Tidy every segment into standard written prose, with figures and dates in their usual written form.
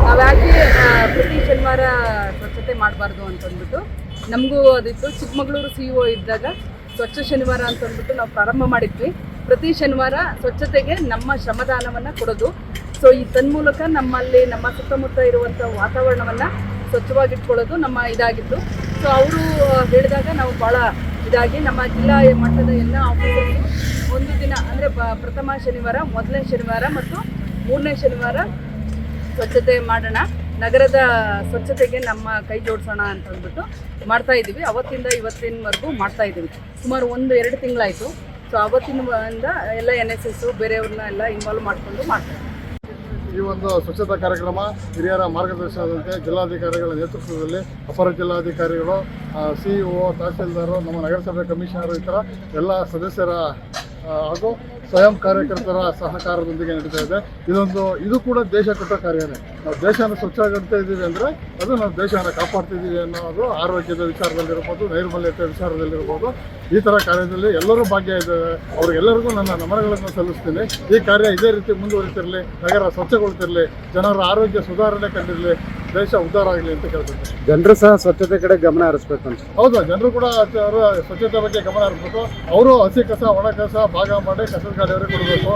ನಾವ್ಯಾಕೆ ಪ್ರತಿ ಶನಿವಾರ ಸ್ವಚ್ಛತೆ ಮಾಡಬಾರ್ದು ಅಂತಂದ್ಬಿಟ್ಟು ನಮಗೂ ಅದಿತ್ತು. ಚಿಕ್ಕಮಗಳೂರು CEO ಇದ್ದಾಗ ಸ್ವಚ್ಛ ಶನಿವಾರ ಅಂತಂದ್ಬಿಟ್ಟು ನಾವು ಪ್ರಾರಂಭ ಮಾಡಿದ್ವಿ. ಪ್ರತಿ ಶನಿವಾರ ಸ್ವಚ್ಛತೆಗೆ ನಮ್ಮ ಶ್ರಮದಾನವನ್ನು ಕೊಡೋದು. ಸೊ ಈ ತನ್ಮೂಲಕ ನಮ್ಮಲ್ಲಿ ನಮ್ಮ ಸುತ್ತಮುತ್ತ ಇರುವಂಥ ವಾತಾವರಣವನ್ನು ಸ್ವಚ್ಛವಾಗಿಟ್ಕೊಳ್ಳೋದು ನಮ್ಮ ಇದಾಗಿತ್ತು. ಸೊ ಅವರು ಹೇಳಿದಾಗ ನಾವು ಭಾಳ ಇದಾಗಿ ನಮ್ಮ ಜಿಲ್ಲಾ ಮಟ್ಟದ ಎಲ್ಲ ಆಫೀಸರ್ಸು ಒಂದು ದಿನ ಅಂದರೆ ಪ್ರಥಮ ಶನಿವಾರ, ಮೊದಲನೇ ಶನಿವಾರ ಮತ್ತು ಮೂರನೇ ಶನಿವಾರ ಸ್ವಚ್ಛತೆ ಮಾಡೋಣ, ನಗರದ ಸ್ವಚ್ಛತೆಗೆ ನಮ್ಮ ಕೈ ಜೋಡಿಸೋಣ ಅಂತ ಅಂದ್ಬಿಟ್ಟು ಮಾಡ್ತಾಯಿದ್ದೀವಿ. ಅವತ್ತಿಂದ ಇವತ್ತಿನವರೆಗೂ ಮಾಡ್ತಾಯಿದ್ದೀವಿ. ಸುಮಾರು 1-2 ತಿಂಗಳಾಯಿತು. ಸೊ ಅವತ್ತಿನಿಂದ ಎಲ್ಲ NSS ಬೇರೆಯವ್ರನ್ನ ಎಲ್ಲ ಇನ್ವಾಲ್ವ್ ಮಾಡಿಕೊಂಡು ಮಾಡ್ತಾರೆ. ಈ ಒಂದು ಸ್ವಚ್ಛತಾ ಕಾರ್ಯಕ್ರಮ ಹಿರಿಯರ ಮಾರ್ಗದರ್ಶನದಂತೆ ಜಿಲ್ಲಾಧಿಕಾರಿಗಳ ನೇತೃತ್ವದಲ್ಲಿ ಅಪರ ಜಿಲ್ಲಾಧಿಕಾರಿಗಳು, CEO, ತಹಸೀಲ್ದಾರು, ನಮ್ಮ ನಗರಸಭೆ ಕಮಿಷನರು ಈ ಥರ ಎಲ್ಲ ಸದಸ್ಯರ ಹಾಗೂ ಸ್ವಯಂ ಕಾರ್ಯಕರ್ತರ ಸಹಕಾರದೊಂದಿಗೆ ನಡೀತಾ ಇದೆ. ಇದು ಕೂಡ ದೇಶ ಕಟ್ಟೋ ಕಾರ್ಯನೇ. ನಾವು ದೇಶನ ಸ್ವಚ್ಛವಾಗಿಡ್ತಾ ಇದ್ದೀವಿ ಅಂದರೆ ಅದು ನಾವು ದೇಶನ ಕಾಪಾಡ್ತಿದ್ದೀವಿ ಅನ್ನೋದು ಆರೋಗ್ಯದ ವಿಚಾರದಲ್ಲಿರ್ಬೋದು, ನೈರ್ಮಲ್ಯತೆ ವಿಚಾರದಲ್ಲಿರ್ಬೋದು. ಈ ಥರ ಕಾರ್ಯದಲ್ಲಿ ಎಲ್ಲರೂ ಭಾಗಿಯಾಗಿದ್ದಾರೆ. ಅವ್ರಿಗೆಲ್ಲರಿಗೂ ನನ್ನ ನಮನಗಳನ್ನು ಸಲ್ಲಿಸ್ತೀನಿ. ಈ ಕಾರ್ಯ ಇದೇ ರೀತಿ ಮುಂದುವರಿತಿರಲಿ, ನಗರ ಸ್ವಚ್ಛಗೊಳ್ತಿರಲಿ, ಜನರ ಆರೋಗ್ಯ ಸುಧಾರಣೆ ಕಂಡಿರಲಿ, ದೇಶ ಉದ್ಧಾರ ಆಗಲಿ ಅಂತ ಕೇಳ್ತೀನಿ. ಜನರು ಸಹ ಸ್ವಚ್ಛತೆ ಕಡೆ ಗಮನ ಹರಿಸ್ಬೇಕು ಅಂತ. ಹೌದು, ಜನರು ಕೂಡ ಅವರು ಸ್ವಚ್ಛತೆ ಬಗ್ಗೆ ಗಮನ ಹರಿಸ್ಬೇಕು. ಅವರು ಹಸಿ ಕಸ, ಒಣ ಕಸ ಭಾಗ ಮಾಡಿ ಕಸದ ಗಾಡಿಯವರಿಗೆ ಕೊಡಬೇಕು.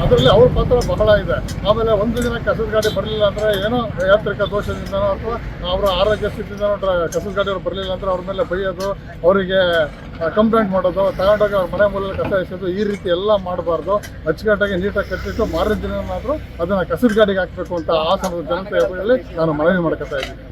ಅದರಲ್ಲಿ ಅವ್ರ ಪಾತ್ರ ಬಹಳ ಇದೆ. ಆಮೇಲೆ ಒಂದು ದಿನ ಕಸದ ಗಾಡಿ ಬರಲಿಲ್ಲ ಅಂದರೆ ಏನೋ ಯಾಂತ್ರಿಕ ದೋಷದಿಂದನೋ ಅಥವಾ ಅವರ ಆರೋಗ್ಯ ಸ್ಥಿತಿಯಿಂದನೋ ಕಸದ ಗಾಡಿಯವರು ಬರಲಿಲ್ಲ ಅಂದರೆ ಅವ್ರ ಮೇಲೆ ಬೈಯೋದು, ಅವರಿಗೆ ಕಂಪ್ಲೇಂಟ್ ಮಾಡೋದು, ತಗೊಂಡೋಗಿ ಅವ್ರ ಮನೆ ಮೂಲಕ ಕಸ ಎಸೋದು, ಈ ರೀತಿ ಎಲ್ಲ ಮಾಡಬಾರ್ದು. ಅಚ್ಚುಕಟ್ಟಾಗಿ ನೀಟಾಗಿ ಕಟ್ಟಿಟ್ಟು ಮಾರನೇ ದಿನನಾದರೂ ಅದನ್ನು ಕಸದ ಗಾಡಿಗೆ ಹಾಕಬೇಕು ಅಂತ ಆ ಸಮಯದ ಜನತೆಯಲ್ಲಿ ನಾನು ಮನವಿ ಮಾಡ್ಕೊತಾ ಇದ್ದೀನಿ.